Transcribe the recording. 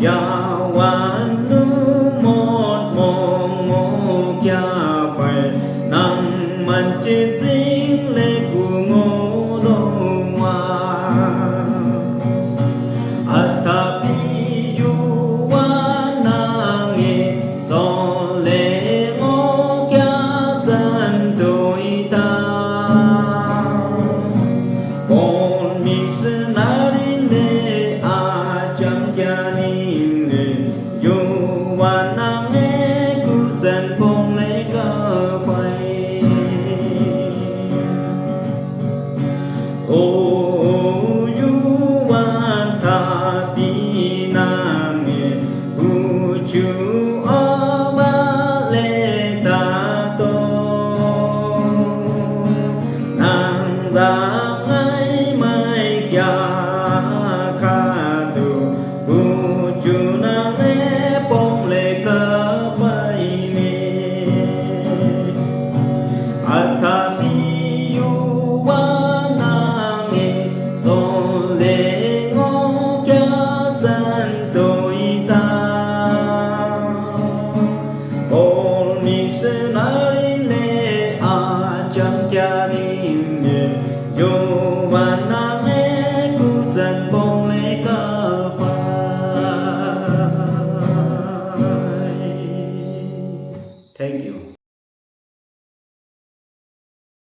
Jawanu một mong ngô kia phải nằm mình chỉ tiếng lệ của ngô đâu mà atapi yuwana nghe so lệ ngô kia dân tôi ta còn mi sự nari ne a chẳng cha ni Yuwana nghe cu dân phong lấy cơ phai ô yuwan ta đi nam nghe u chu o ba lê ta tô nàng ra ngay mai kia ca tu u chu nam bông lệ cơ bay mê atapi yuwana nghe so lệ ngô kia dân tôi ta ôn mi sự nari ne a chẳng cha ni yuwana